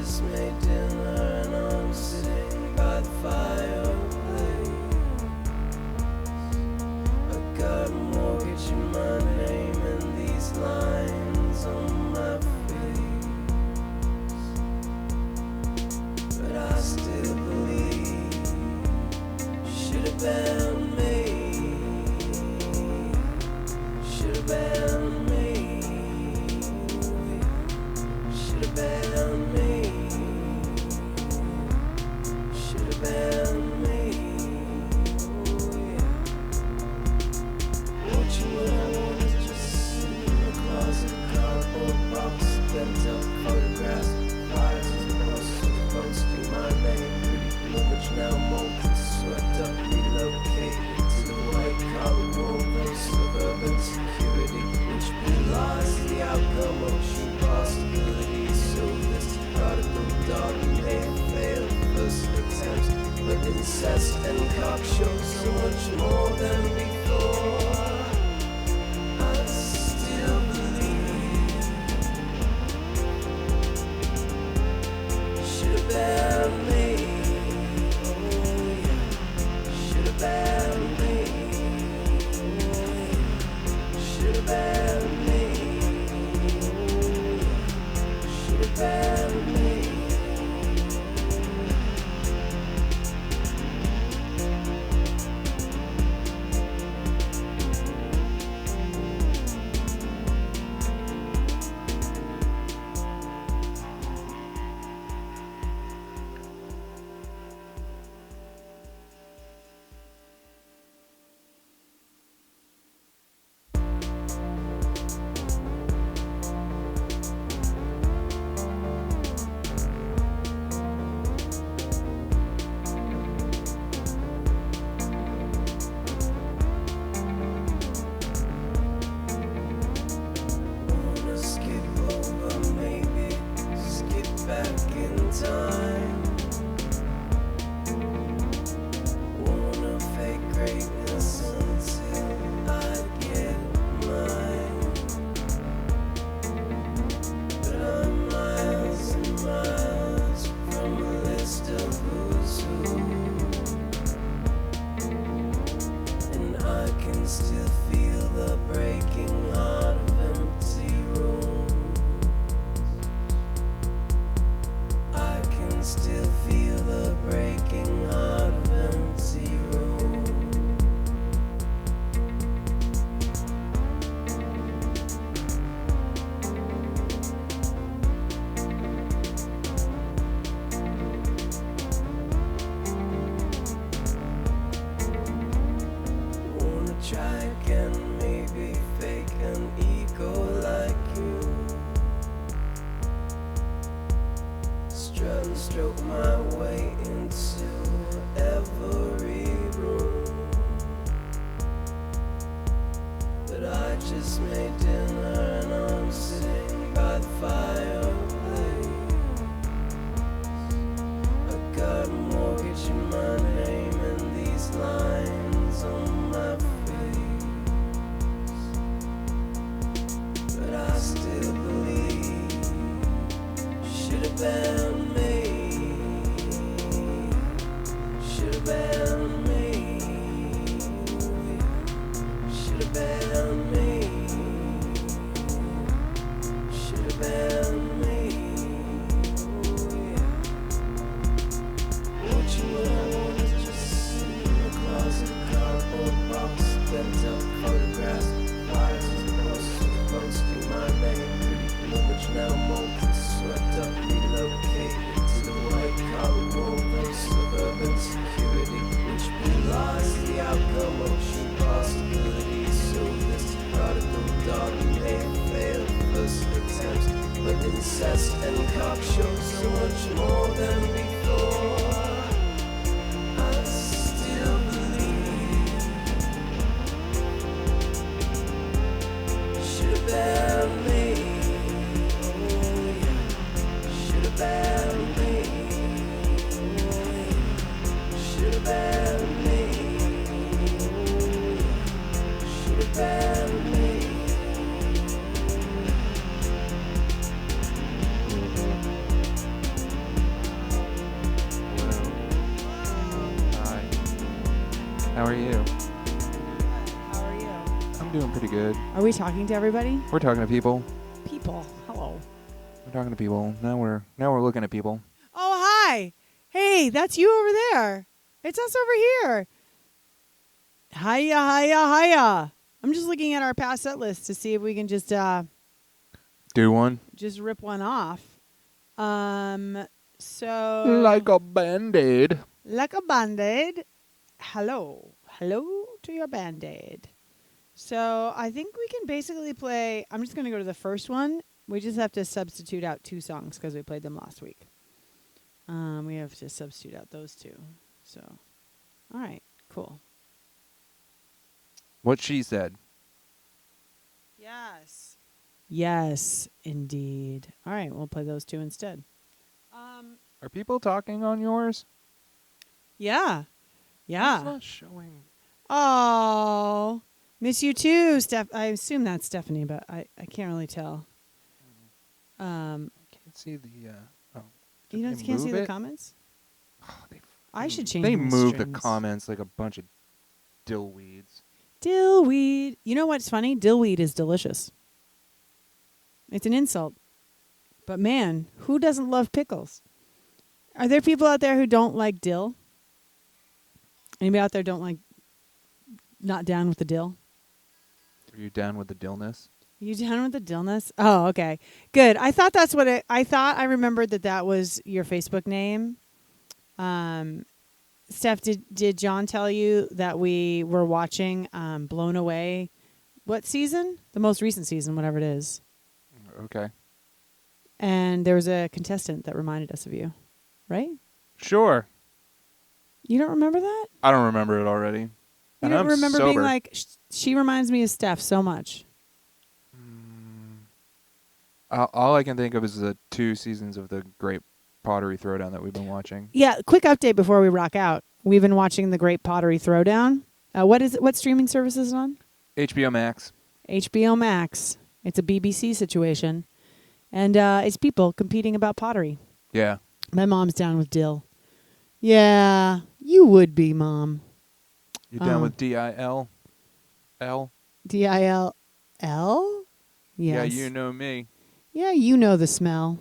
just made dinner and I'm sitting by the fireplace. I got a mortgage in my name and these lines on my face, but I still believe should have been me. Should have been me. Should have been me. Should have been me. Oh yeah. Want you when I wanted, just sit in the closet, cardboard box, bent up photographs, fires as opposed to my name. Pretty plumage now molted, swept up, relocated to the white collar world of suburban security, which belies the outcome of true possibilities. So this prodigal daughter may have failed first attempts, but incest and cock show so much more than before. I still believe should have been me. Oh yeah, should have been me. Should have been me. Should have been me. Wanna skip over, maybe skip back in time. Wanna fake greatness until I get mine. But I'm miles and miles from a list of who's who, and I can still feel the breaking heart of empty rooms. I can still feel the breaking heart of empty rooms. Wanna try again, maybe fake an ego like you. Strut and stroke my way into every room, but I just made dinner and I'm sitting by the fireplace. I got a mortgage in my name and these lines on my face, but I still believe should have been me. Should have been me. Should have been me. Should have been me. Oh yeah. Want you when I wanted, just sit in the closet, cardboard box, bent up photographs, fires as opposed to my name. Pretty plumage now molted, swept up, relocated to the white collar world of suburban security, which belies the outcome of true possibilities. So this prodigal daughter may have failed first attempts, but incest and cock show so much more than before. I still believe should have been me. Oh yeah, should have been me. Oh yeah, should have been me. Oh yeah, should have been me. How are you? How are you? I'm doing pretty good. Are we talking to everybody? We're talking to people. People. Hello. We're talking to people. Now we're looking at people. Oh, hi. Hey, that's you over there. It's us over here. Hiya, hiya, hiya. I'm just looking at our past set list to see if we can just Do one. rip one off. So Like a Band-Aid. like a Band-Aid. Hello to your Band-Aid. So I think we can basically play. I'm just going to go to the first one. We just have to substitute out 2 songs because we played them last week. We have to substitute out those 2. So, all right, cool. What she said. Yes. Yes, indeed. All right, we'll play those 2 instead. Are people talking on yours? Yeah. It's Yeah. not showing. Oh, miss you too, Steph. I assume that's Stephanie, but I can't really tell. I can't see the. You know, they can't see move the it? comments. Oh, I should change. They my move the strings. comments like a bunch of dillweeds. Dillweed. You know what's funny? Dillweed is delicious. It's an insult. But man, who doesn't love pickles? Are there people out there who don't like dill? Anybody out there not down with the dill? Are you down with the dillness? You down with the dillness? Oh, okay. Good. I thought that's what I thought I remembered that was your Facebook name. Steph, did John tell you that we were watching Blown Away? What season? The most recent season, whatever it is. Okay. And there was a contestant that reminded us of you, right? Sure. You don't remember that? I don't remember it already. You And don't I'm remember sober. being like, she reminds me of Steph so much. All I can think of is the 2 seasons of the Great Pottery Throwdown that we've been watching. Yeah, quick update before we rock out. We've been watching the Great Pottery Throwdown. What is it? What streaming service is it on? HBO Max. HBO Max. It's a BBC situation. And it's people competing about pottery. Yeah. My mom's down with dill. Yeah, you would be, Mom. You down with DIL? L? DILL? Yes. Yeah, you know me. Yeah, you know the smell.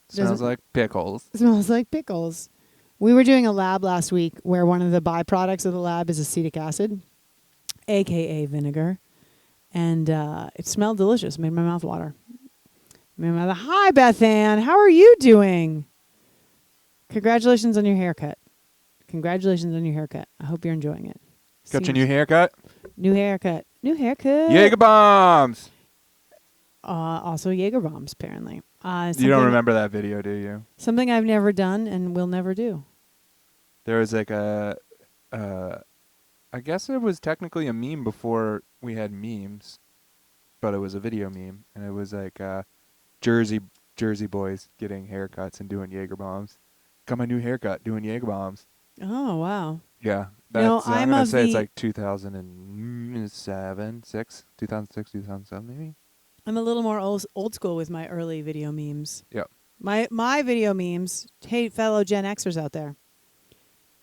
Smells Doesn't- like pickles. Smells like pickles. We were doing a lab last week where one of the byproducts of the lab is acetic acid, a.k.a. vinegar. And it smelled delicious. Made my mouth water. Hi, Beth Ann. How are you doing? Congratulations on your haircut. Congratulations on your haircut. I hope you're enjoying it. Got your new haircut? New haircut. New haircut. Jaeger bombs! Also Jaeger bombs, apparently. You don't remember that video, do you? Something I've never done and will never do. There was like I guess it was technically a meme before we had memes, but it was a video meme, and it was like Jersey boys getting haircuts and doing Jaeger bombs. Got my new haircut doing Jaeger bombs. Oh, wow. Yeah, No, that's. I'm I'm gonna of say it's the- like 2006, 2007 maybe. I'm a little more old school with my early video memes. Yep. My video memes, hey, fellow Gen Xers out there.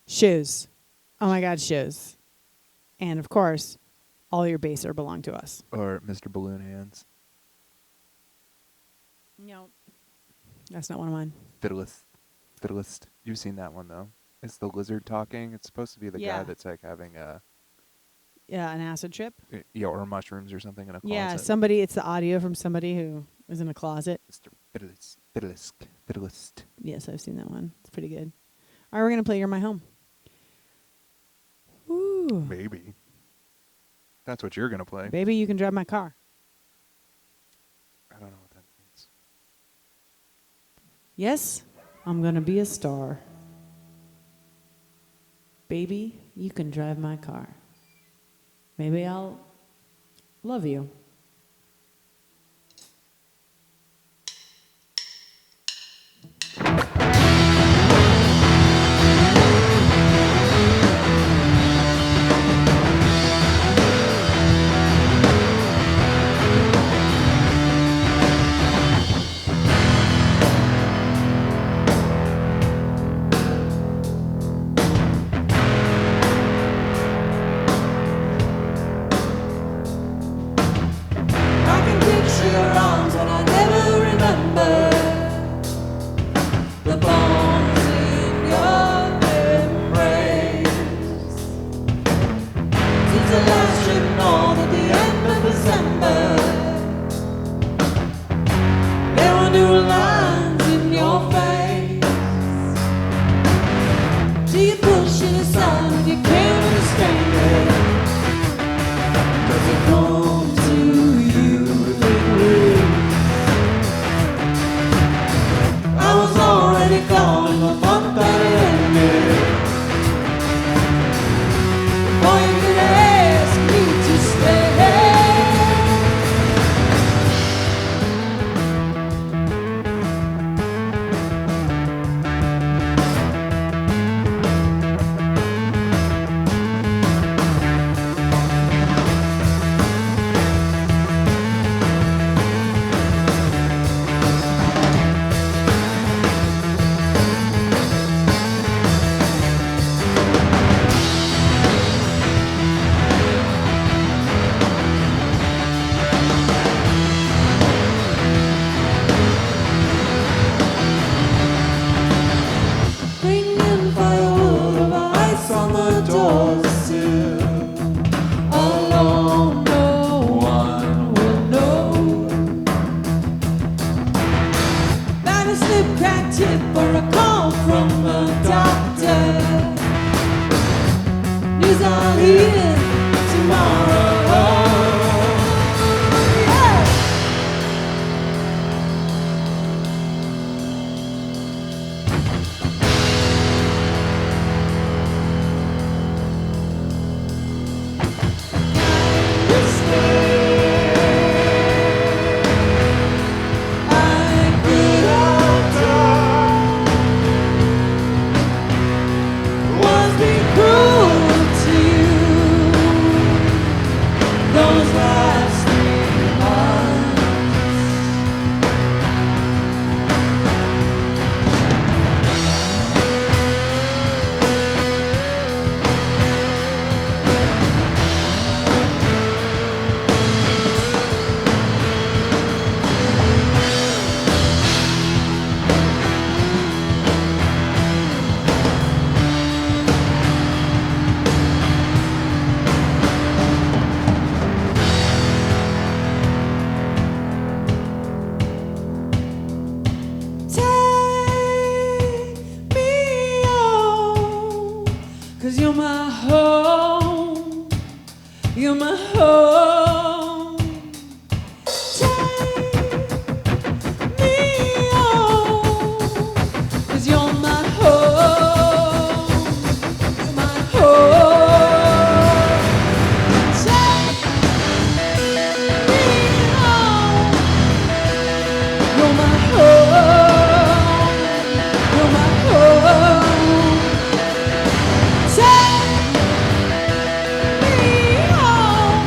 Shoes. Oh, my God, shoes. And, of course, all your baser belong to us. Or Mr. Balloon Hands. No. That's not one of mine. Fiddlist. You've seen that one though. It's the lizard talking. It's supposed to be the Yeah. guy that's like having Yeah, an acid trip. or mushrooms or something in a closet. Yeah, it's the audio from somebody who was in a closet. Mr. Fiddlist. Yes, I've seen that one. It's pretty good. All right, we're going to play You're My Home. Ooh. Maybe. That's what you're gonna play. Baby, you can drive my car. I don't know what that means. Yes, I'm going to be a star. Baby, you can drive my car. Maybe I'll love you. lip crack tip or a call from a doctor. News I'll hear tomorrow. Yeah. Take me home, 'cause you're my home. You're my home. Take me home, 'cause you're my home. You're my home. Take me home. You're my home. You're my home. Take me home.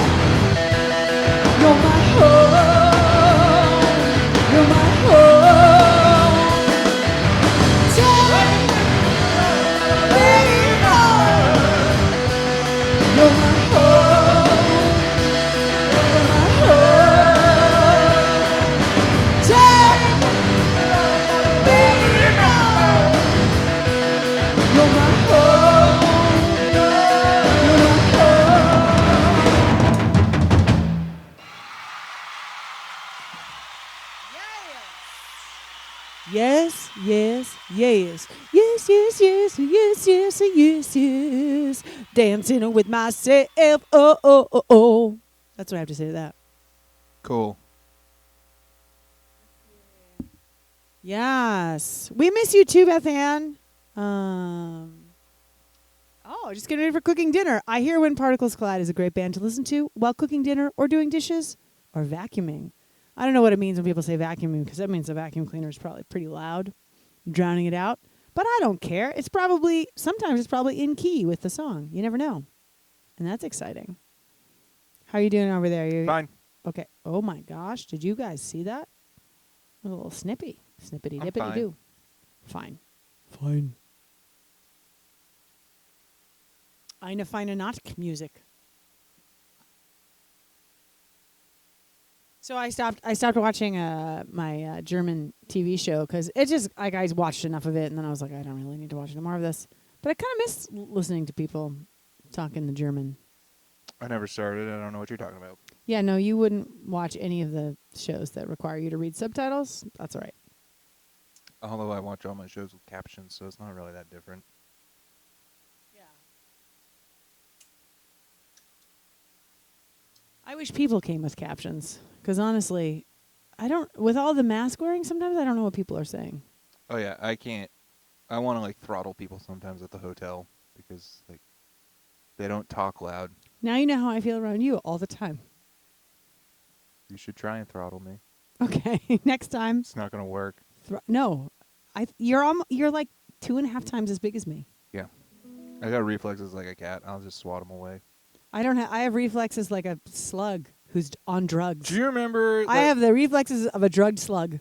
You're my home. You're my home. Take me home. You're my home. You're my home. Take me home. You're my home. You're my home. Yes, yes, yes. Yes, yes, yes, yes, yes, yes, yes. Dancing with myself. Oh, oh, oh, oh. That's what I have to say to that. Cool. Yes. We miss you too, Beth Ann. Just getting ready for cooking dinner. I hear When Particles Collide is a great band to listen to while cooking dinner or doing dishes or vacuuming. I don't know what it means when people say vacuuming, because that means the vacuum cleaner is probably pretty loud, drowning it out. But I don't care. Sometimes it's probably in key with the song. You never know. And that's exciting. How are you doing over there? Fine. Okay. Oh my gosh. Did you guys see that? A little snippy. Snippity I'm dippity fine. do. Fine. Fine. Eine feine Nacht music. So I stopped watching my German TV show because it just I watched enough of it, and then I was like, I don't really need to watch any more of this. But I kind of miss listening to people talking the German. I never started. I don't know what you're talking about. Yeah, no, you wouldn't watch any of the shows that require you to read subtitles. That's all right. Although I watch all my shows with captions, so it's not really that different. Yeah. I wish people came with captions, because honestly, with all the mask wearing, sometimes I don't know what people are saying. Oh yeah, I can't. I want to like throttle people sometimes at the hotel because like they don't talk loud. Now you know how I feel around you all the time. You should try and throttle me. Okay, next time. It's not gonna work. No, you're like 2.5 times as big as me. Yeah, I got reflexes like a cat. I'll just swat them away. I have reflexes like a slug who's on drugs. Do you remember? I have the reflexes of a drugged slug.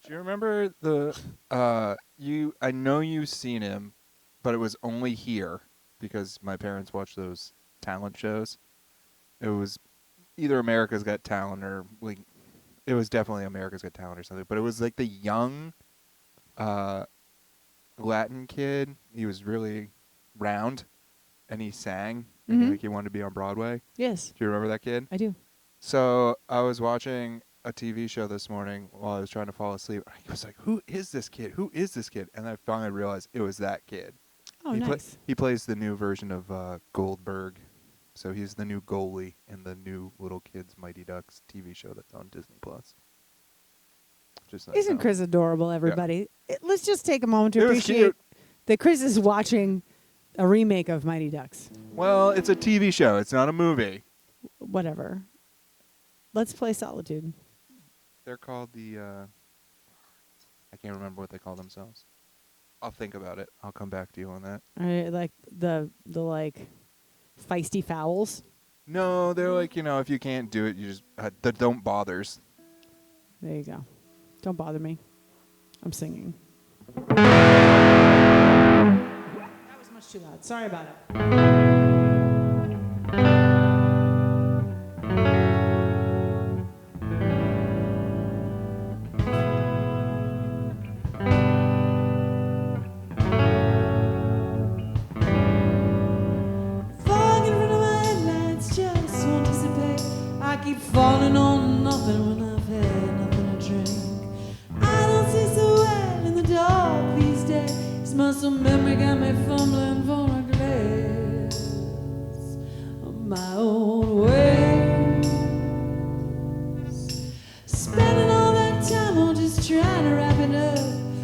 Do you remember the? I know you've seen him, but it was only here because my parents watched those talent shows. It was either America's Got Talent or like, it was definitely America's Got Talent or something. But it was like the young, Latin kid. He was really round, and he sang. Mhm. Like he wanted to be on Broadway. Yes, Do you remember that kid? I do. So I was watching a TV show this morning while I was trying to fall asleep. I was like, "Who is this kid? Who is this kid?" And I finally realized it was that kid. Oh, he nice. he plays the new version of Goldberg, so he's the new goalie in the new Little Kids Mighty Ducks TV show that's on Disney Plus. Just Isn't Chris adorable, everybody? Let's just take a moment to It was appreciate cute. that Chris is watching a remake of Mighty Ducks. Well, it's a TV show. It's not a movie. Whatever. Let's play Solitude. They're called the. I can't remember what they call themselves. I'll think about it. I'll come back to you on that. Like the like feisty fowls. No, they're like, if you can't do it, you just the don't bothers. There you go. Don't bother me. I'm singing. That was much too loud. Sorry about it. Fog in front of my headlights just won't dissipate. I keep falling on nothing when I've had nothing to drink. I don't see so well in the dark these days. Muscle memory got me fumbling for a glass of my own ways. Spending all that time on just trying to wrap it up.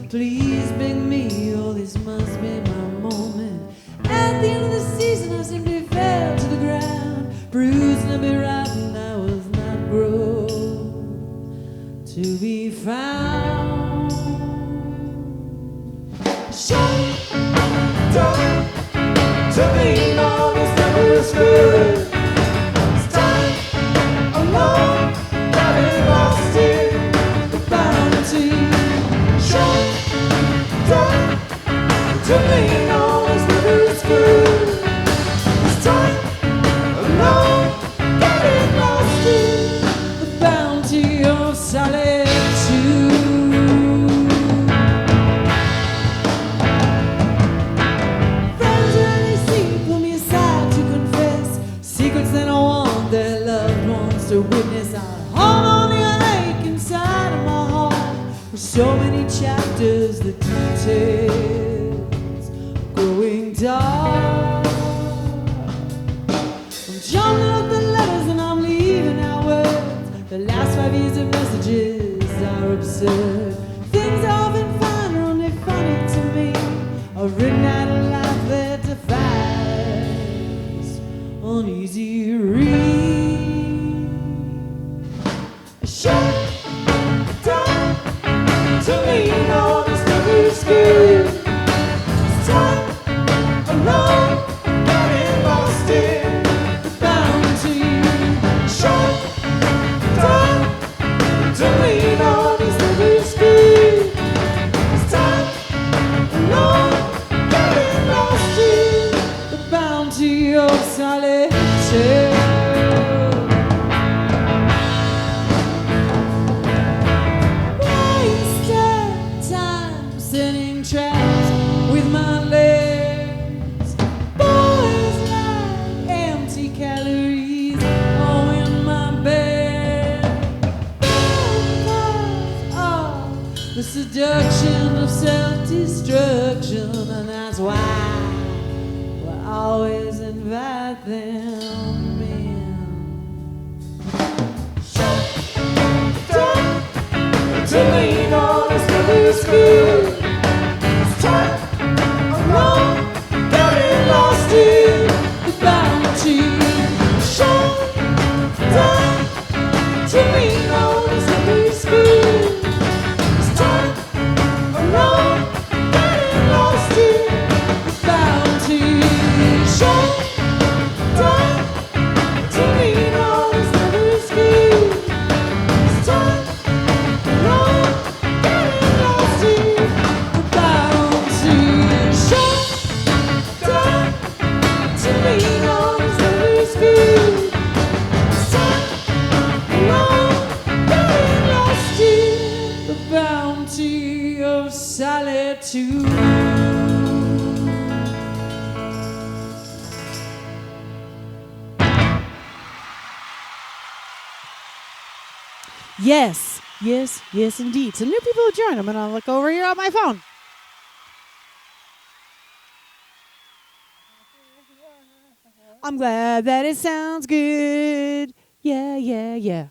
Please bring me, oh, this must be my moment. At the end of the season, I simply fell to the ground, bruised and berotten. I was not grown to be found. Shut down to me, no, this never is good. It's time alone, getting lost in the bounty. Shut down to me, no, this never is good. It's time alone, getting lost in the bounty of solitude. Friends when they see pull me aside to confess secrets that I want their loved ones to witness. I hold on the ache inside of my heart for so many chapters, the details growing dark. I'm jumping up the letters and I'm leaving out words. The last 5 years of messages are absurd. Things I often find are only funny to me. I've written out a life that defies uneasy read. Shut down to me, no, this never is good. It's time alone, getting lost in the bounty. Shut down to me, no, this never is good. It's time alone, getting lost in the bounty of solitude. Wasted time setting traps with my legs. Boys like empty calories all in my bed. Because of the seduction of self-destruction, and that's why we always invite them in. Shut down to me, no, this never is good. It's time alone, getting lost in the bounty. Shut down to me, no, this never is good. It's time alone, getting lost in the bounty. Shut down to me, no, this never is good. It's time alone, getting lost in the bounty. Shut down to me, no, this never is good. It's time alone, getting lost in the bounty of solitude. Yes, yes, yes, indeed. Some new people have joined. I'm going to look over here on my phone. I'm glad that it sounds good. Yeah, yeah, yeah.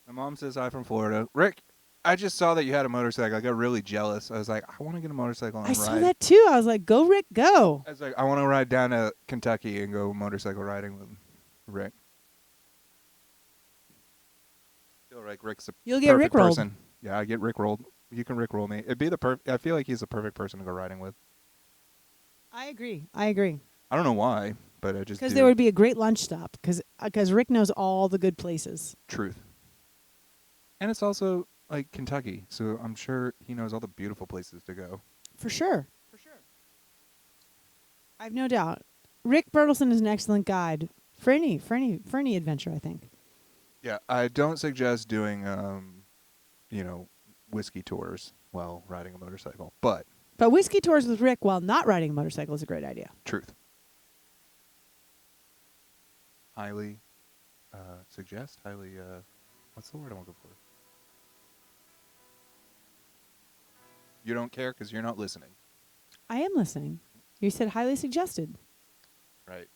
My mom says hi from Florida. Rick, I just saw that you had a motorcycle. I got really jealous. I was like, I want to get a motorcycle and I ride. saw that too. I was like, go, Rick, go. I was like, I want to ride down to Kentucky and go motorcycle riding with Rick. I feel like Rick's a You'll get perfect Rickrolled. person. Yeah, I get Rickrolled. You can Rickroll me. It'd be the I feel like he's the perfect person to go riding with. I agree. I agree. I don't know why, but I just Because do. there would be a great lunch stop. Because Rick knows all the good places. Truth. And it's also like Kentucky, so I'm sure he knows all the beautiful places to go. For sure. For sure. I've no doubt. Rick Bertelson is an excellent guide for any adventure, I think. Yeah, I don't suggest doing, whiskey tours while riding a motorcycle, but But whiskey tours with Rick while not riding a motorcycle is a great idea. truth. Highly suggest, what's the word I'm looking for? You don't care because you're not listening. I am listening. You said highly suggested. Right.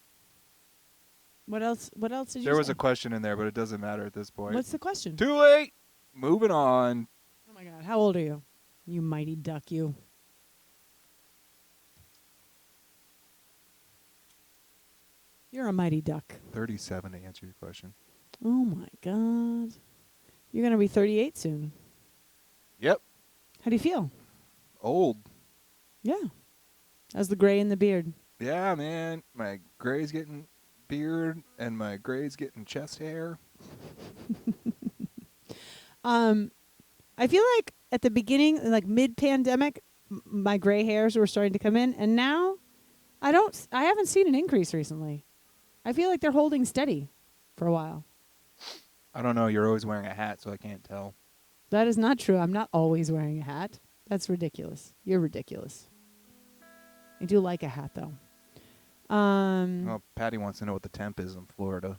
What else did you There was say? a question in there, but it doesn't matter at this point. What's the question? Too late! Moving on. Oh my God. How old are you? You mighty duck, you. You're a mighty duck. 37 to answer your question. Oh my God. You're going to be 38 soon. Yep. How do you feel? Old. Yeah. How's the gray in the beard? Yeah, man. My gray's getting beard and my gray's getting chest hair. I feel like at the beginning, like mid-pandemic, my gray hairs were starting to come in, and now I haven't seen an increase recently. I feel like they're holding steady for a while. I don't know. You're always wearing a hat, so I can't tell. That is not true. I'm not always wearing a hat. That's ridiculous. You're ridiculous. I do like a hat, though. Well, Patty wants to know what the temp is in Florida.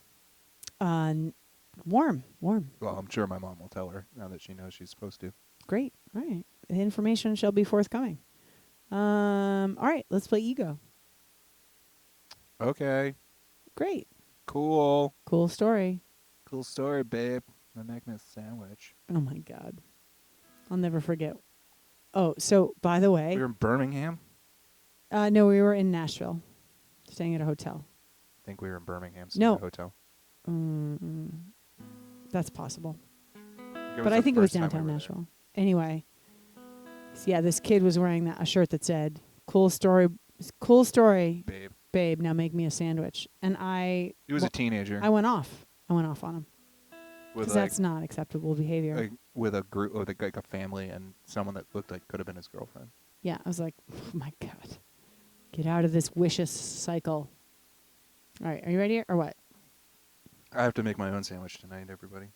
Warm. Well, I'm sure my mom will tell her now that she knows she's supposed to. Great. All right. The information shall be forthcoming. All right. Let's play Ego. Okay. Great. Cool. Cool story. Cool story, babe. I'm making a sandwich. Oh, my God. I'll never forget. Oh, so, by the way. We were in Birmingham? No, we were in Nashville. Staying at a hotel. I think we were in Birmingham. No. At a hotel. That's possible. It But I the think it was first time downtown we were Nashville. Anyway. So yeah, this kid was wearing a shirt that said, cool story, there. Babe. babe, now make me a sandwich. And He was a teenager. I went off. I went off on him. with Because that's not acceptable behavior. with a group, with like a family and someone that looked like could have been his girlfriend. Yeah, I was like, oh my God. Get out of this vicious cycle. All right, are you ready or what? I have to make my own sandwich tonight, everybody.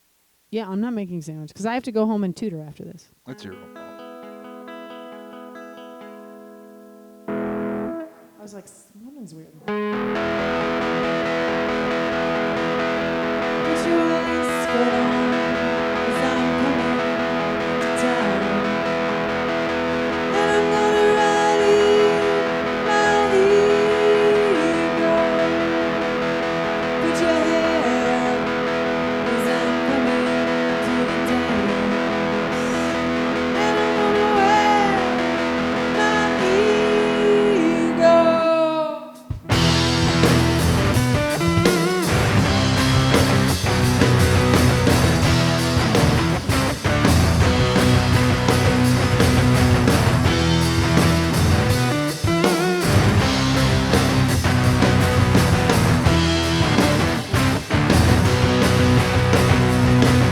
Yeah, I'm not making sandwich because I have to go home and tutor after this. That's your own fault. I was like, someone's weird. Put your waistcoat on, 'cause I'm coming to town. And I'm gonna ride in my ego. Put your hair up, 'cause I'm coming to the dance. And I'm gonna wear my ego.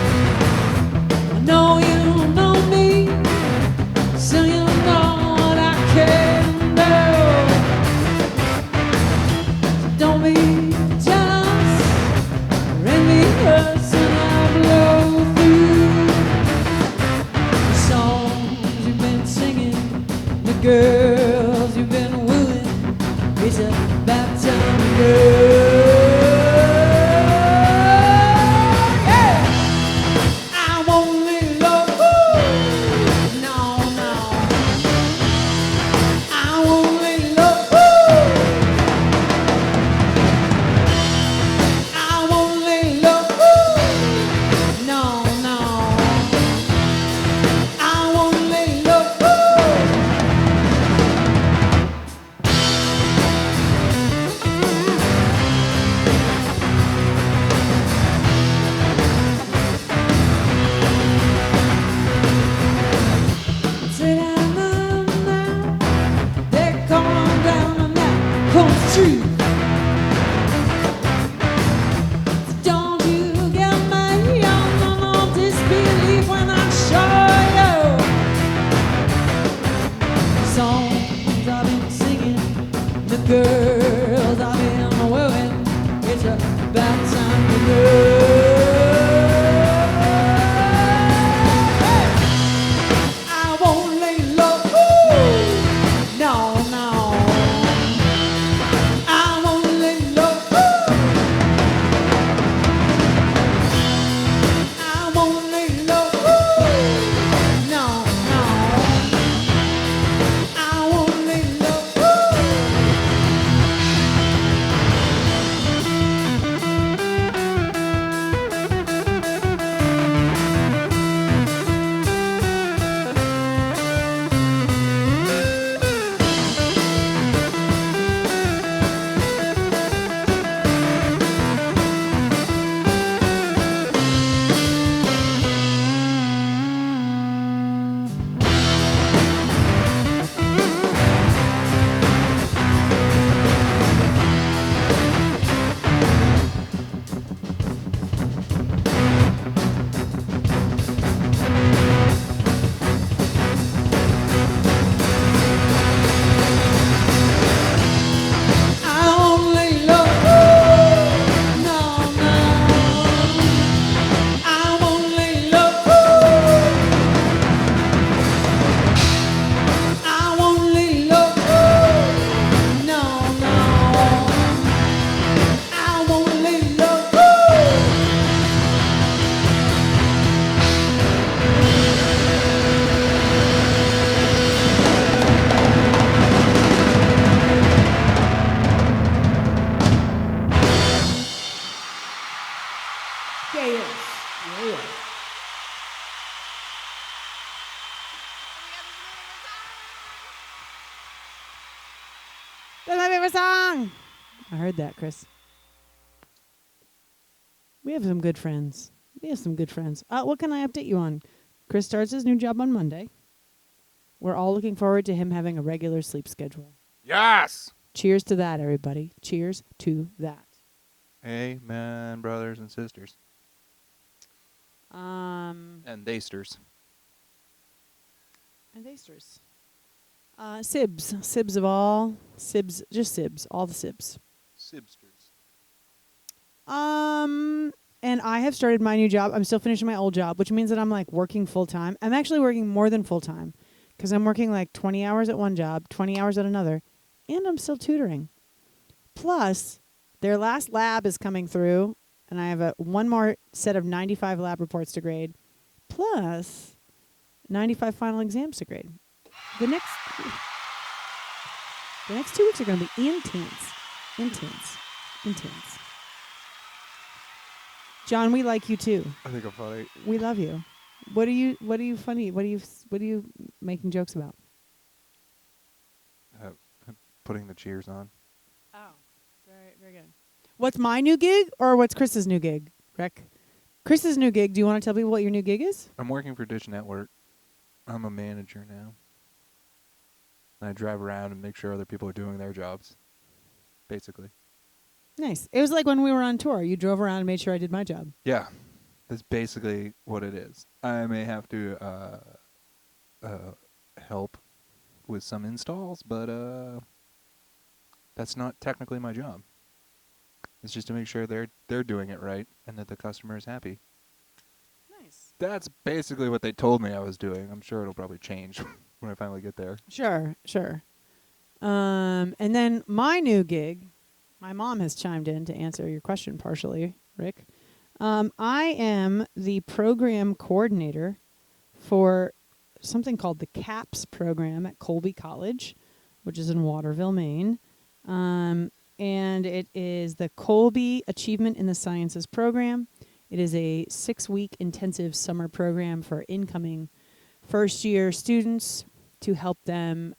I know you don't know me, so you know what I can do. Don't be jealous or envious when I blow through the songs you've been singing, the girls you've been wooing. It's about time to go. Yeah! I girls I've been wooing. It's about time to go. I won't lay low. No, no. I won't lay low. I won't lay low. No, no. I won't lay low. I won't lay low. No, no. I won't lay low. I won't lay low. No, no. I won't lay low. Yeah, yeah. Yeah, yeah. That's my favorite song. I heard that, Chris. We have some good friends. What can I update you on? Chris starts his new job on Monday. We're all looking forward to him having a regular sleep schedule. Yes. Cheers to that, everybody. Cheers to that. Amen, brothers and sisters. And And theysters. Asters. Sibs of all. Sibs, just Sibs. All the Sibs. Sibsters. And I have started my new job. I'm still finishing my old job, which means that I'm like working full time. I'm actually working more than full time because I'm working like 20 hours at one job, 20 hours at another, and I'm still tutoring. Plus, their last lab is coming through, and I have one more set of 95 lab reports to grade, plus 95 final exams to grade. The next 2 weeks are going to be intense. John, we like you too. I think I'm funny. We love you. What are you funny? What are you making jokes about? Putting the cheers on. Oh, very good. What's my new gig or what's Chris's new gig, Rick? Chris's new gig. Do you want to tell people what your new gig is? I'm working for Dish Network. I'm a manager now. And I drive around and make sure other people are doing their jobs. Basically. Nice. It was like when we were on tour. You drove around and made sure I did my job. Yeah. That's basically what it is. I may have to help with some installs, but that's not technically my job. It's just to make sure they're doing it right and that the customer is happy. Nice. That's basically what they told me I was doing. I'm sure it'll probably change when I finally get there. Sure. And then my new gig, my mom has chimed in to answer your question partially, Rick. I am the program coordinator for something called the CAPS program at Colby College, which is in Waterville, Maine. And it is the Colby Achievement in the Sciences program. It is a 6-week intensive summer program for incoming first-year students to help them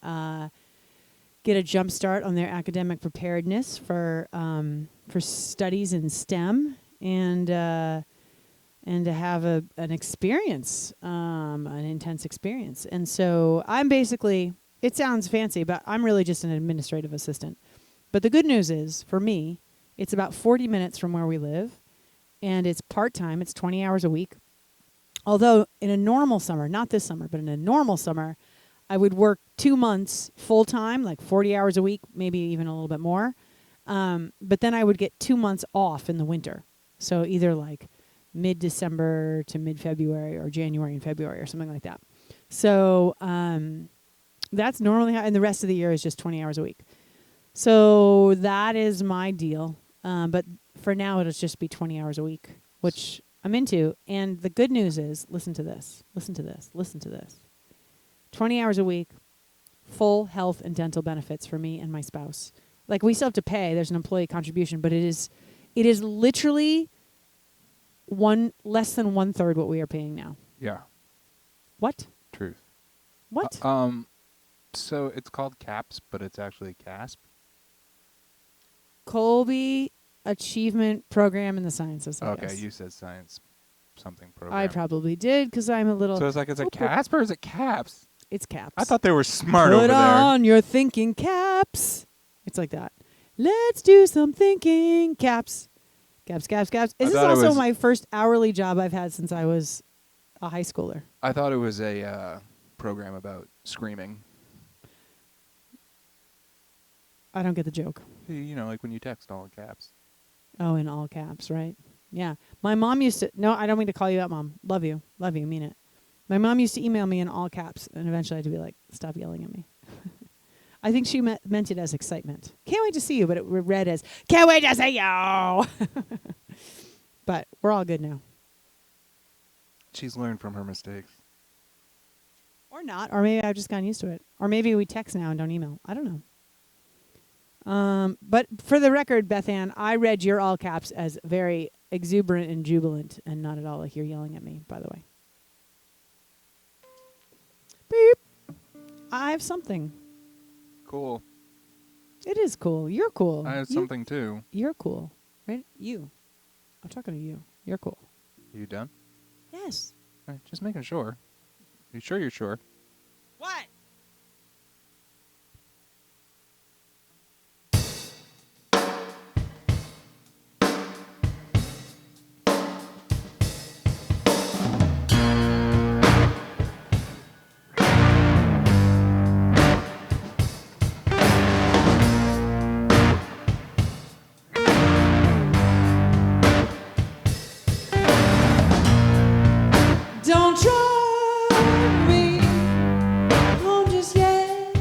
get a jump start on their academic preparedness for studies in STEM and to have an experience, an intense experience. And so I'm basically, it sounds fancy, but I'm really just an administrative assistant. But the good news is, for me, it's about 40 minutes from where we live, and it's part-time. It's 20 hours a week. Although in a normal summer, not this summer, but in a normal summer, I would work 2 months full time, like 40 hours a week, maybe even a little bit more. But then I would get 2 months off in the winter. So either like mid-December to mid-February or January and February or something like that. So that's normally how, and the rest of the year is just 20 hours a week. So that is my deal. But for now, it'll just be 20 hours a week, which I'm into. And the good news is, listen to this, listen to this, listen to this. 20 hours a week, full health and dental benefits for me and my spouse. Like, we still have to pay. There's an employee contribution, but it is literally less than 1/3 what we are paying now. Yeah. What? Truth. What? So it's called CAPS, but it's actually CASP. Colby Achievement Program in the Sciences. I Okay, guess. you said science something program. I probably did because I'm a little. So it's like, is it CASP or is it CAPS? It's caps. I thought they were smart over Put there. on your thinking caps. It's like that. Let's do some thinking caps. Caps, caps, caps. This is thought it also was- my first hourly job I've had since I was a high schooler. I thought it was a program about screaming. I don't get the joke. You know, like when you text all in caps. Oh, in all caps, right? Yeah. My mom used to. No, I don't mean to call you out, Mom. Love you. Love you. Mean it. My mom used to email me in all caps, and eventually I had to be like, stop yelling at me. I think she meant it as excitement. Can't wait to see you, but it read as, can't wait to see you. But we're all good now. She's learned from her mistakes. Or not. Or maybe I've just gotten used to it. Or maybe we text now and don't email. I don't know. But for the record, Beth Ann, I read your all caps as very exuberant and jubilant and not at all like you're yelling at me, by the way. Beep. I have something. Cool. It is cool. You're cool. I have something too. You're cool. Right? You. I'm talking to you. You're cool. You done? Yes. All right, just making sure. You sure you're sure? What? Don't try me home just yet.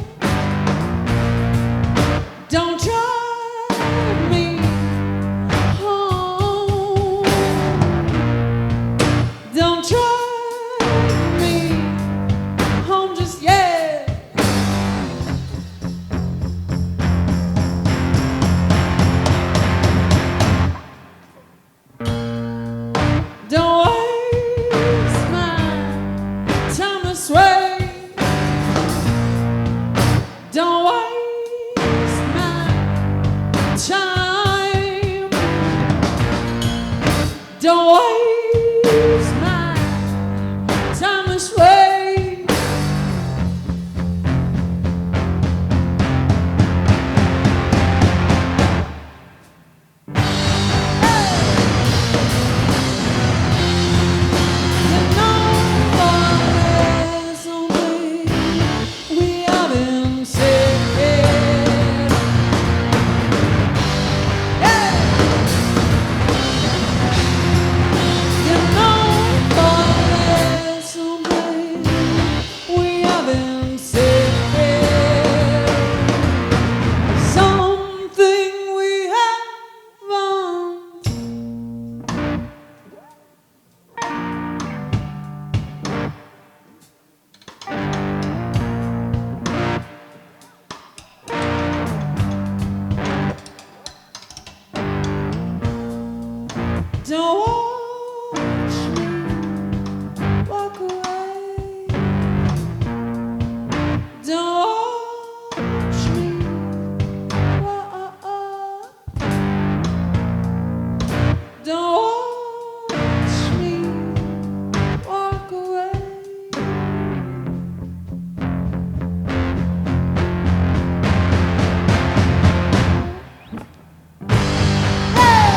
Don't try me home. Don't try me home just yet. Don't waste my time this way. Don't waste my time. Don't waste my time this way. Something we haven't. Don't watch me walk away. Don't watch me walk. Don't watch me walk away. Hey!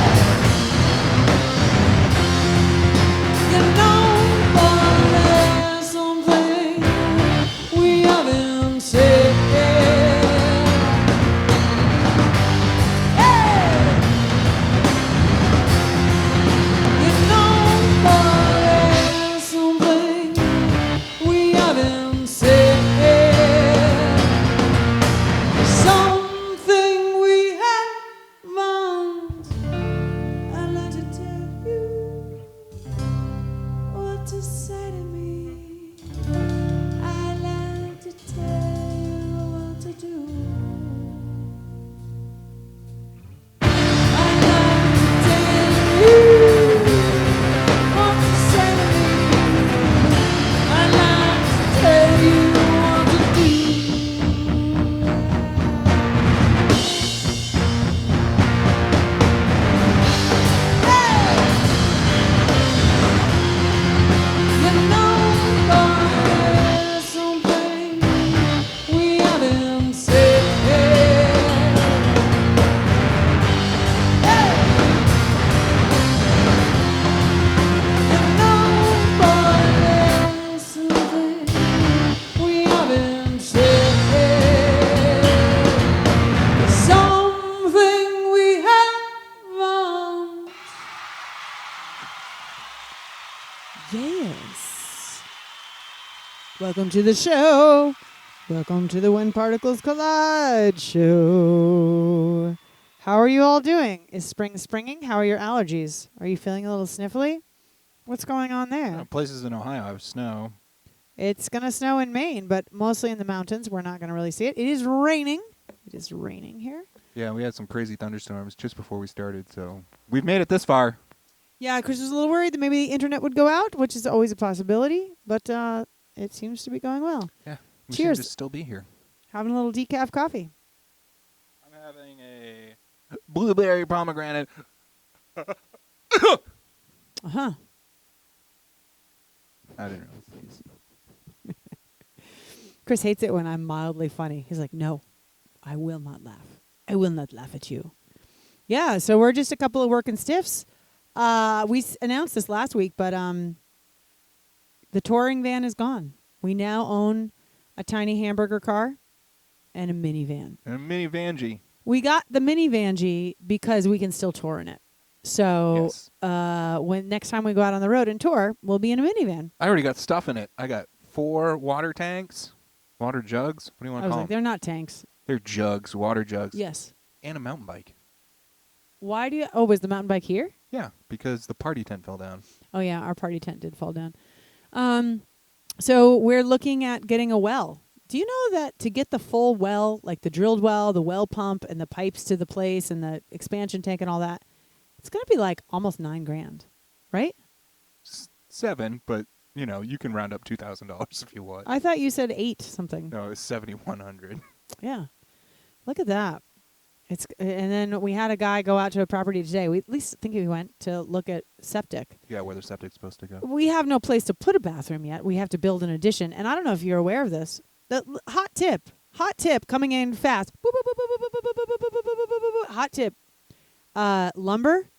Welcome to the show. Welcome to the When Particles Collide show. How are you all doing? Is spring springing? How are your allergies? Are you feeling a little sniffly? What's going on there? Places in Ohio have snow. It's going to snow in Maine, but mostly in the mountains. We're not going to really see it. It is raining. It is raining here. Yeah, we had some crazy thunderstorms just before we started, so we've made it this far. Yeah, Chris was a little worried that maybe the internet would go out, which is always a possibility, but it seems to be going well. Yeah. We Cheers. seem to still be here. Having a little decaf coffee. I'm having a blueberry pomegranate. Uh-huh. I didn't realize these. Chris hates it when I'm mildly funny. He's like, no, I will not laugh. I will not laugh at you. Yeah, so we're just a couple of working stiffs. We announced this last week, but the touring van is gone. We now own a tiny hamburger car and a minivan. And a mini Vanjie. We got the minivan because we can still tour in it. So Yes. when next time we go out on the road and tour, we'll be in a minivan. I already got stuff in it. I got 4 water tanks, water jugs. What do you want I to was call like, them? they're not tanks. They're jugs, water jugs. Yes. And a mountain bike. Why do you? Oh, was the mountain bike here? Yeah, because the party tent fell down. Oh yeah, our party tent did fall down. So we're looking at getting a well. Do you know that to get the full well, like the drilled well, the well pump, and the pipes to the place, and the expansion tank, and all that, it's gonna be like almost $9,000, right? 7, but you know you can round up $2,000 if you want. I thought you said 8 something. No, it's 7,100. Yeah, look at that. And then we had a guy go out to a property today. We at least think he went to look at septic. Yeah, where the septic's supposed to go. We have no place to put a bathroom yet. We have to build an addition. And I don't know if you're aware of this. Hot tip coming in fast. Hot tip. Lumber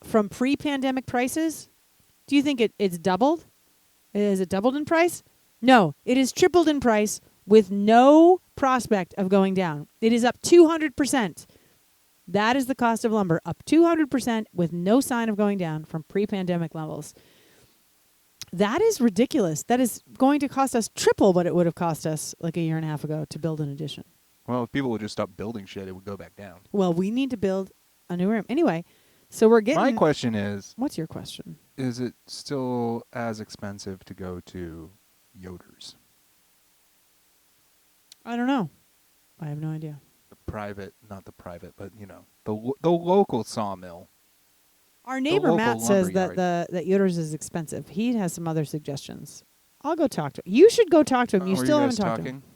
from pre-pandemic prices. Do you think it's doubled? Is it doubled in price? No, it is tripled in price with no prospect of going down. It is up 200%. That is the cost of lumber, up 200% with no sign of going down from pre-pandemic levels. That is ridiculous. That is going to cost us triple what it would have cost us like a year and a half ago to build an addition. Well, if people would just stop building shit, it would go back down. Well, we need to build a new room. Anyway, so we're getting... My question What's your question? is it still as expensive to go to Yoder's? I don't know. I have no idea. Not the private, but you know, the local sawmill. Our neighbor local Matt says lumberyard. that Yoder's is expensive. He has some other suggestions. I'll go talk to him. You should go talk to him. You Were still you haven't guys talked to him. talking?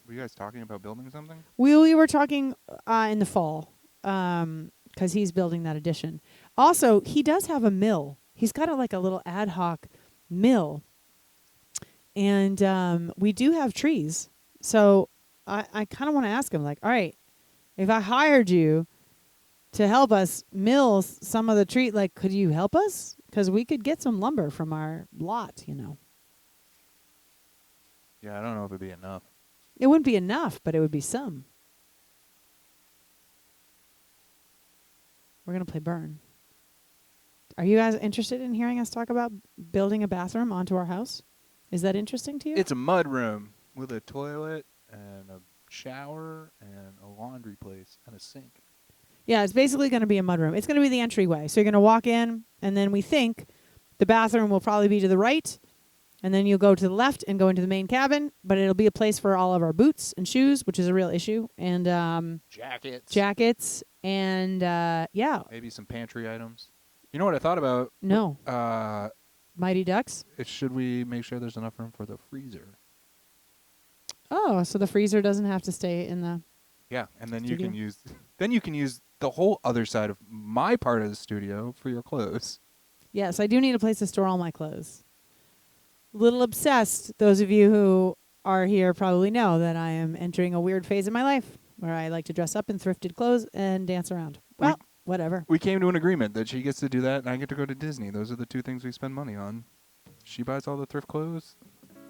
Were you guys talking about building something? We were talking in the fall because he's building that addition. Also, he does have a mill. He's got a little ad hoc mill. And we do have trees. So I kind of want to ask him, like, all right, if I hired you to help us mill some of the tree, like, could you help us? Because we could get some lumber from our lot, you know. Yeah, I don't know if it'd be enough. It wouldn't be enough, but it would be some. We're going to play Burn. Are you guys interested in hearing us talk about building a bathroom onto our house? Is that interesting to you? It's a mud room with a toilet and a shower and a laundry place and a sink. Yeah, it's basically going to be a mudroom. It's going to be the entryway. So you're going to walk in, and then we think the bathroom will probably be to the right, and then you'll go to the left and go into the main cabin, but it'll be a place for all of our boots and shoes, which is a real issue, and jackets, and yeah. Maybe some pantry items. You know what I thought about? No. Mighty Ducks? Should we make sure there's enough room for the freezer? Oh, so the freezer doesn't have to stay in the... Yeah, and then Studio? you can use the whole other side of my part of the studio for your clothes. Yes, I do need a place to store all my clothes. Little obsessed. Those of you who are here probably know that I am entering a weird phase in my life where I like to dress up in thrifted clothes and dance around. Well, whatever. We came to an agreement that she gets to do that and I get to go to Disney. Those are the two things we spend money on. She buys all the thrift clothes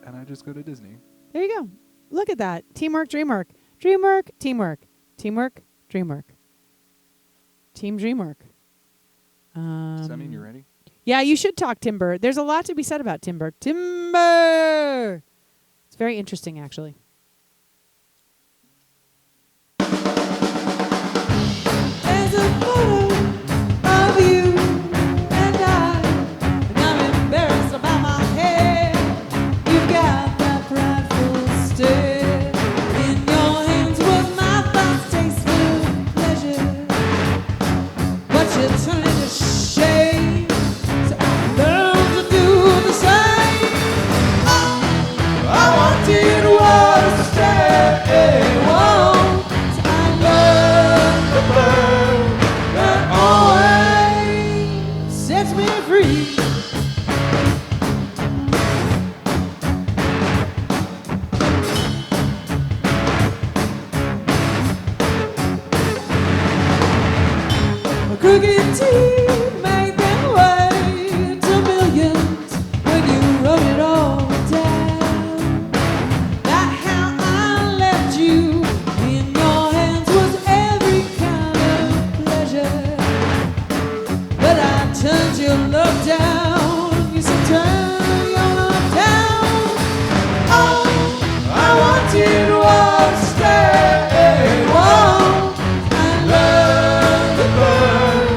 and I just go to Disney. There you go. Look at that. Teamwork, dreamwork. Dreamwork, teamwork. Teamwork, dreamwork. Team dreamwork. Does that mean you're ready? Yeah, you should talk timber. There's a lot to be said about timber. Timber! very interesting, actually. There's a photo of you and I'm embarrassed about my hair. You've got that prideful stare. In your hands was my fast tasteful pleasure, but you turned it to shame. So I learned to do the same. I wanted was to stay. Whoa. So I learned to burn that always sets me free. A crooked teeth made their way to millions when you wrote it all down. That how I left you in your hands was every kind of pleasure. But I turned your love down. You said turn your love down. Oh, I wanted was to stay. Whoa, I learned to burn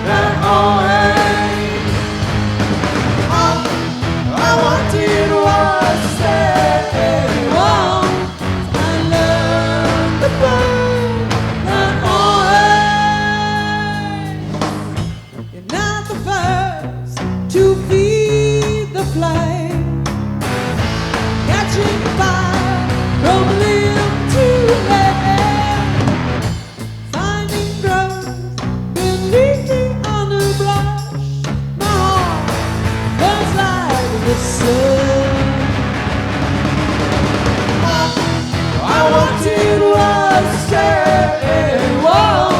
that always. Oh, I wanted was to stay. Whoa, I learned to burn that always. You're not the first to feed the flame, catching fire from limb to limb, finding growth beneath the underbrush. My heart burns like the sun. I wanted was to stay. Whoa,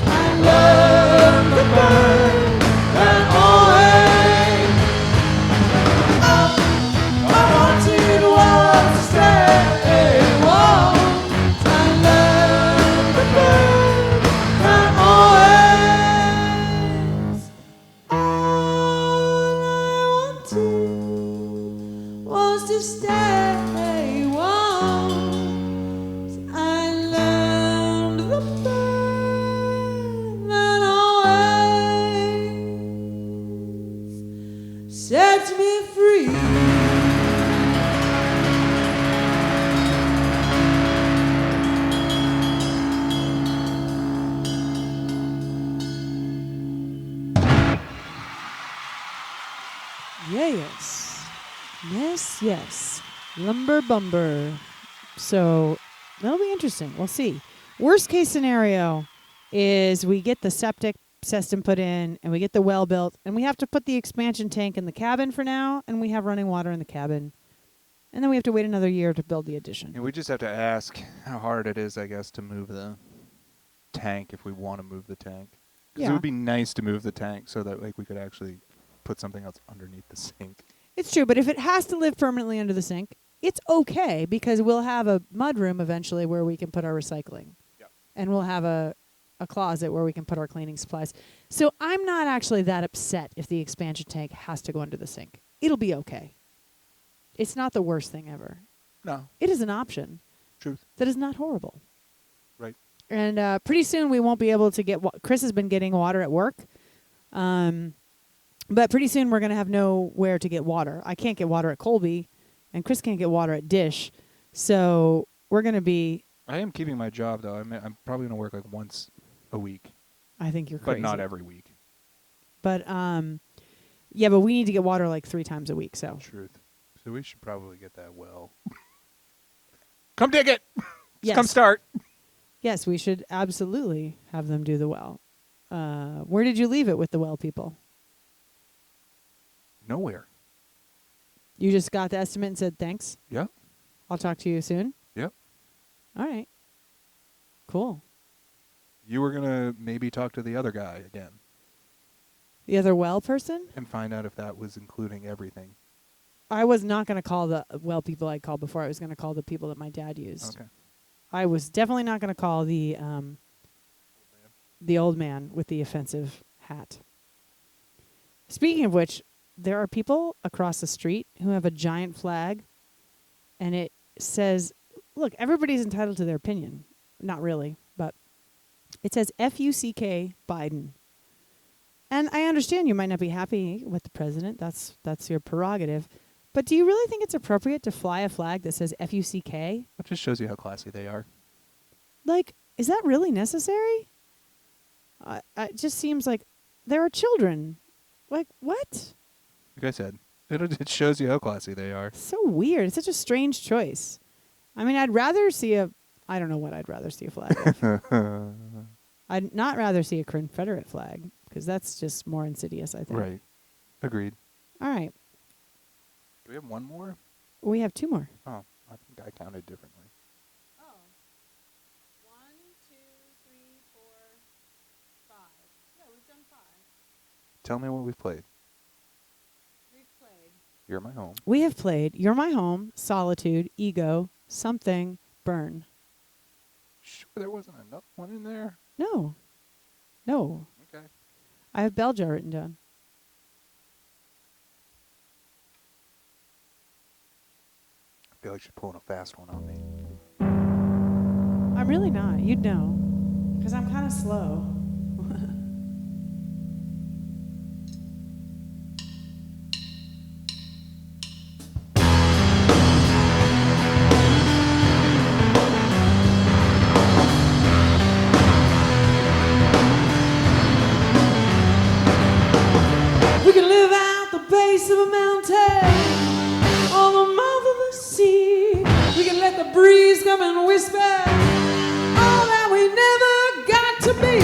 I learned to burn that always. I wanted was to stay. Whoa, I learned to burn that always. All I wanted was to stay. Once I learned the burn that always sets me free. Yes. Yes, yes. Lumber Bumber. So that'll be interesting. We'll see. Worst case scenario is we get the septic system put in and we get the well built and we have to put the expansion tank in the cabin for now and we have running water in the cabin. And then we have to wait another year to build the addition. And we just have to ask how hard it is, I guess, to move the tank if we want to move the tank. 'Cause Yeah. it would be nice to move the tank so that like we could actually put something else underneath the sink. It's true, but if it has to live permanently under the sink, it's okay because we'll have a mud room eventually where we can put our recycling. Yep. And we'll have a closet where we can put our cleaning supplies. So I'm not actually that upset if the expansion tank has to go under the sink. It'll be okay. It's not the worst thing ever. No. It is an option Truth. that is not horrible. Right. And pretty soon we won't be able to get Chris has been getting water at work. But pretty soon we're going to have nowhere to get water. I can't get water at Colby, and Chris can't get water at Dish. So we're going to be... I am keeping my job, though. I'm probably going to work like once a week, I think you're crazy. but not every week. But, yeah, but we need to get water like 3 times a week, so... Truth. So we should probably get that well. Come dig it! Yes. Come start! Yes, we should absolutely have them do the well. Where did you leave it with the well people? Nowhere. You just got the estimate and said, thanks. Yep. I'll talk to you soon. Yep. All right. Cool. You were going to maybe talk to the other guy again The other well person? and find out if that was including everything. I was not going to call the well people I called before. I was going to call the people that my dad used. Okay. I was definitely not going to call the old man with the offensive hat. Speaking of which, there are people across the street who have a giant flag, and it says, look, everybody's entitled to their opinion. Not really, but it says FUCK Biden. And I understand you might not be happy with the president. That's your prerogative. But do you really think it's appropriate to fly a flag that says FUCK? That just shows you how classy they are. Like, is that really necessary? It just seems like there are children. Like, what? Like I said, it shows you how classy they are. So weird. It's such a strange choice. I mean, I'd rather see I don't know what I'd rather see a flag of. I'd not rather see a Confederate flag, because that's just more insidious, I think. Right. Agreed. All right. Do we have one more? We have 2 more. Oh, I think I counted differently. Oh. 1, 2, 3, 4, 5. Yeah, we've done 5. Tell me what we've played. We've played. You're my home. We have played You're My Home, Solitude, Ego, Something, Burn. Sure, there wasn't another one in there. No. No. Okay. I have Bell Jar written down. I feel like you're pulling a fast one on me. I'm really not. You'd know. Because I'm kind of slow. We can live at the base of a mountain, on the mouth of the sea. We can let the breeze come and whisper all that we never got to be.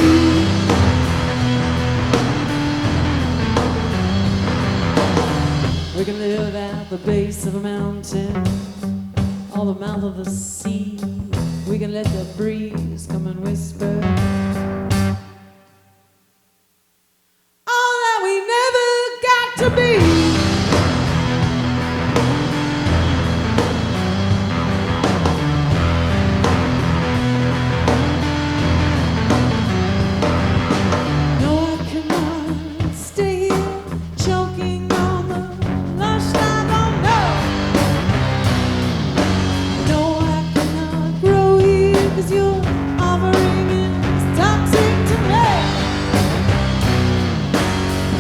We can live at the base of a mountain, on the mouth of the sea. We can let the breeze come and whisper all that we never got to be. No, I cannot stay here choking on the lush life. Oh no. No, I cannot grow here 'cause your offering is toxic to me.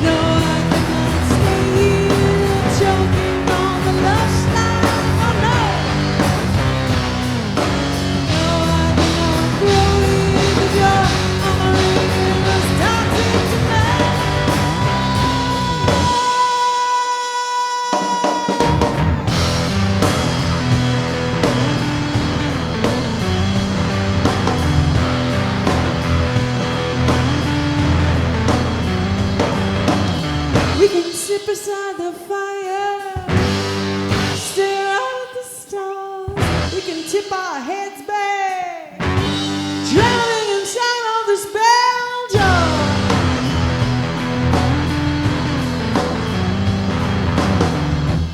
No, I cannot stay here choking on the lush life. Oh no. No, I cannot grow here 'cause your offering is toxic to me. We can sit beside the fire, stare out at the stars. We can tip our heads back, drowning inside of this bell jar.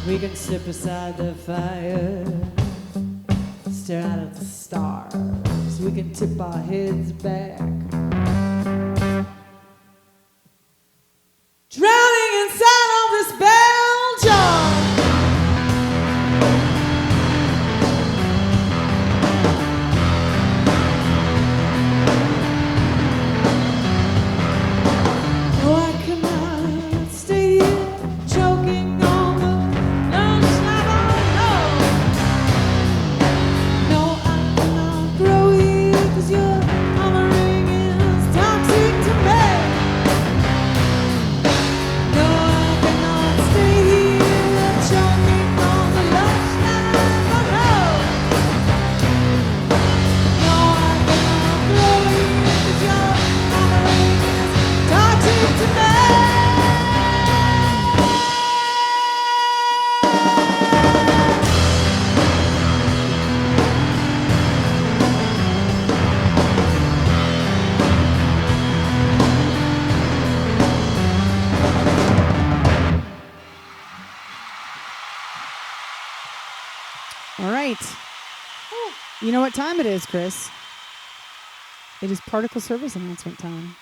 We can sit beside the fire, stare out at the stars. We can tip our heads back, drowning inside of this bell jar. Oh, I cannot stay here choking on the lush life. Oh no. No, I cannot grow here 'cause your offering is toxic to me. No, I cannot stay here choking on the lush life. Oh no. No, I cannot grow here 'cause your offering is toxic to me. All right. You know what time it is, Chris? It is particle service announcement time.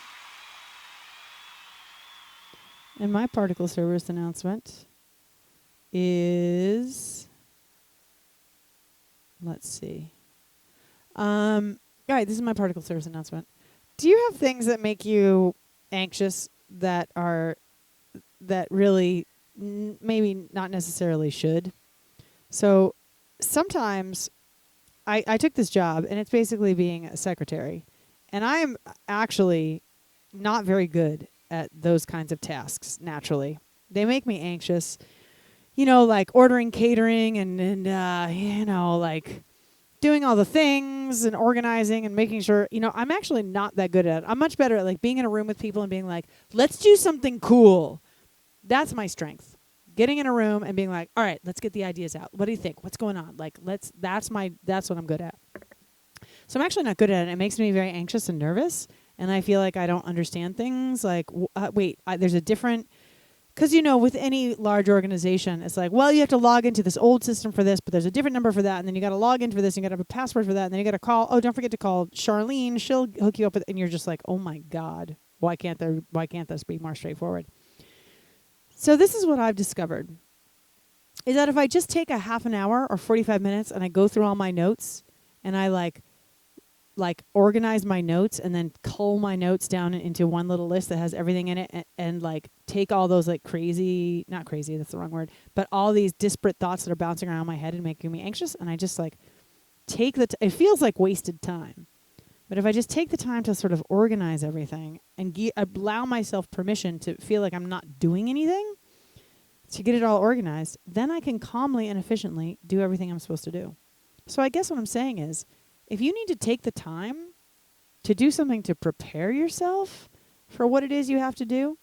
And my particle service announcement is Let's see. All right, this is my particle service announcement. Do you have things that make you anxious that really maybe not necessarily should? So sometimes I took this job, and it's basically being a secretary, and I am actually not very good at those kinds of tasks naturally. They make me anxious. You know, like ordering catering and you know, like doing all the things and organizing and making sure, you know, I'm actually not that good at it. I'm much better at like being in a room with people and being like, let's do something cool. That's my strength. Getting in a room and being like, all right, let's get the ideas out. What do you think? What's going on? Like, that's what I'm good at. So I'm actually not good at it. It makes me very anxious and nervous. And I feel like I don't understand things. Like, there's a different, because, you know, with any large organization, it's like, well, you have to log into this old system for this, but there's a different number for that. And then you got to log into this. And you got to have a password for that. And then you got to call. Oh, don't forget to call Charlene. She'll hook you up with, and you're just like, oh my God, why can't this be more straightforward? So this is what I've discovered, is that if I just take a half an hour or 45 minutes and I go through all my notes and I like organize my notes and then cull my notes down into one little list that has everything in it and like take all those like not crazy, that's the wrong word, but all these disparate thoughts that are bouncing around my head and making me anxious, and I just like take it feels like wasted time. But if I just take the time to sort of organize everything and allow myself permission to feel like I'm not doing anything, to get it all organized, then I can calmly and efficiently do everything I'm supposed to do. So I guess what I'm saying is, if you need to take the time to do something to prepare yourself for what it is you have to do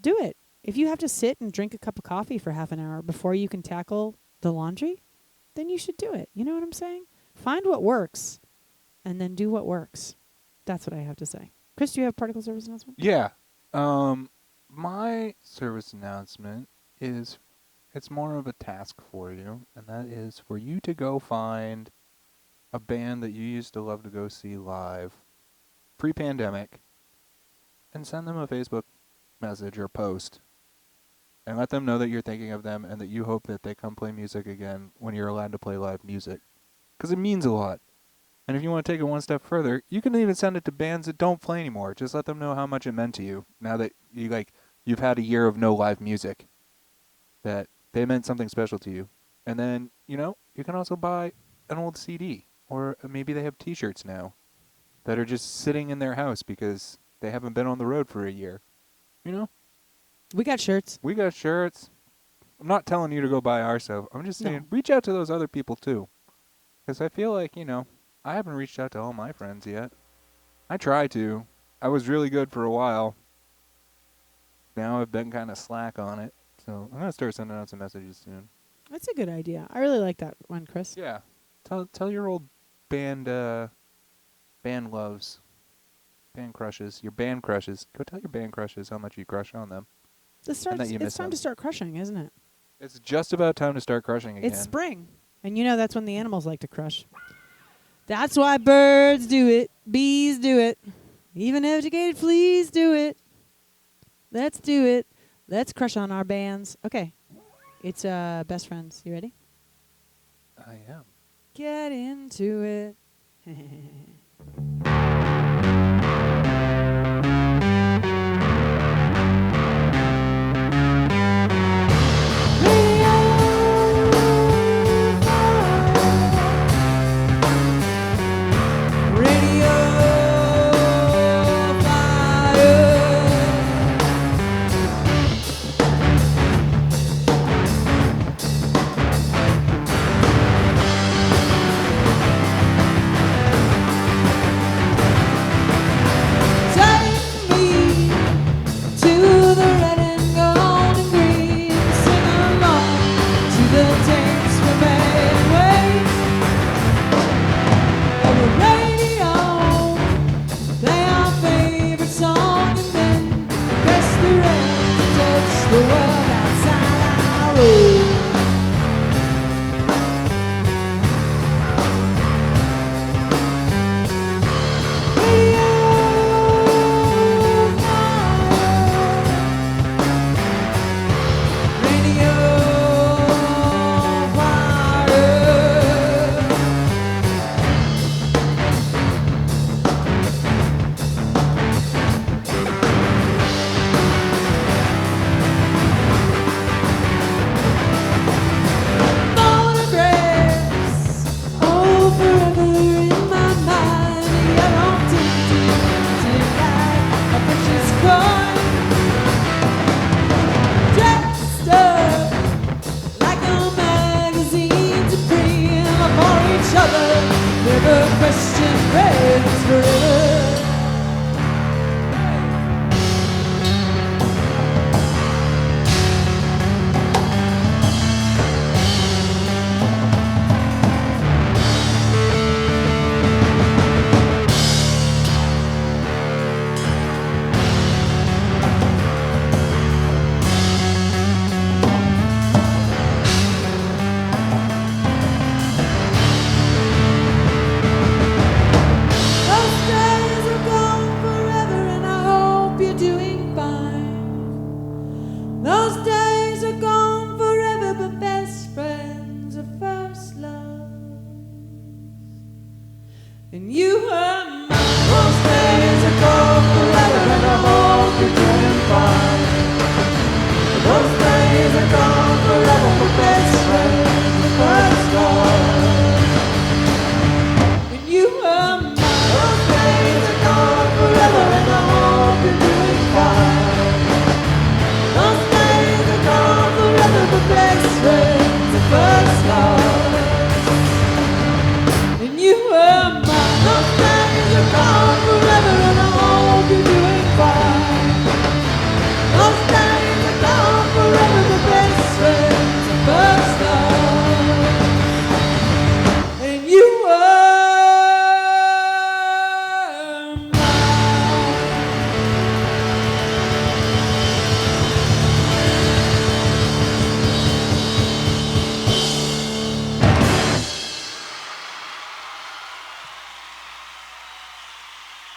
it. If you have to sit and drink a cup of coffee for half an hour before you can tackle the laundry, then you should do it. You know what I'm saying? Find what works and then do what works. That's what I have to say. Chris, do you have particle service announcement? Yeah. My service announcement is, it's more of a task for you, and that is for you to go find a band that you used to love to go see live pre-pandemic and send them a Facebook message or post and let them know that you're thinking of them and that you hope that they come play music again when you're allowed to play live music, because it means a lot. And if you want to take it one step further, you can even send it to bands that don't play anymore. Just let them know how much it meant to you now that you've had a year of no live music, that they meant something special to you. And then, you know, you can also buy an old CD, or maybe they have T-shirts now that are just sitting in their house because they haven't been on the road for a year. You know? We got shirts. We got shirts. I'm not telling you to go buy our stuff. I'm just saying, reach out to those other people too. Because I feel like, you know, I haven't reached out to all my friends yet. I try to. I was really good for a while. Now I've been kind of slack on it. So I'm going to start sending out some messages soon. That's a good idea. I really like that one, Chris. Yeah. Tell your old band loves, band crushes, your band crushes. Go tell your band crushes how much you crush on them. It's time to start crushing, isn't it? It's just about time to start crushing again. It's spring. And you know that's when the animals like to crush. That's why birds do it. Bees do it. Even educated fleas do it. Let's do it. Let's crush on our bands. Okay. It's Best Friends. You ready? I am. Get into it.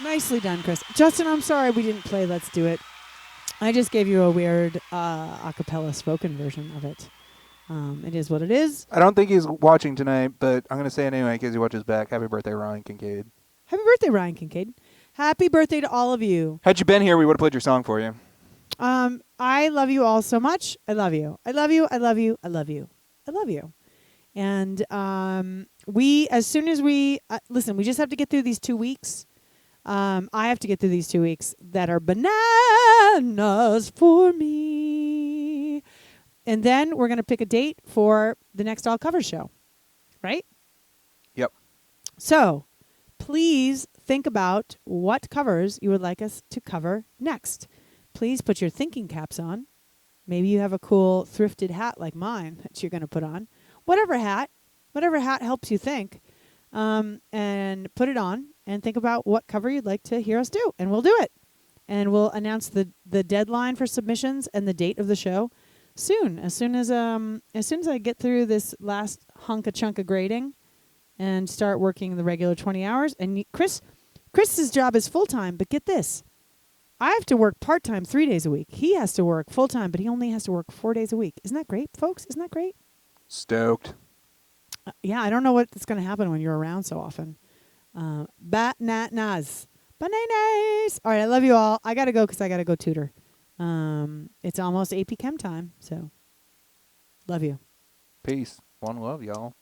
Nicely done, Chris. Justin, I'm sorry we didn't play Let's Do It. I just gave you a weird a cappella spoken version of it. It is what it is. I don't think he's watching tonight, but I'm going to say it anyway in case he watches back. Happy birthday, Ryan Kincaid. Happy birthday, Ryan Kincaid. Happy birthday to all of you. Had you been here, we would have played your song for you. I love you all so much. I love you. I love you. I love you. I love you. I love you. And we, as soon as we, listen, we just have to get through these 2 weeks. I have to get through these 2 weeks that are bananas for me. And then we're going to pick a date for the next All Cover show. Right? Yep. So, please think about what covers you would like us to cover next. Please put your thinking caps on. Maybe you have a cool thrifted hat like mine that you're going to put on. Whatever hat helps you think, and put it on and think about what cover you'd like to hear us do, and we'll do it. And we'll announce the deadline for submissions and the date of the show soon. As soon as I get through this last chunk of grading and start working the regular 20 hours. And Chris's job is full-time, but get this. I have to work part-time 3 days a week. He has to work full-time, but he only has to work 4 days a week. Isn't that great, folks? Isn't that great? Stoked. Yeah, I don't know what's going to happen when you're around so often. Bananas. Bananas. All right, I love you all. I got to go because I got to go tutor. It's almost AP Chem time, so love you. Peace. One love, y'all.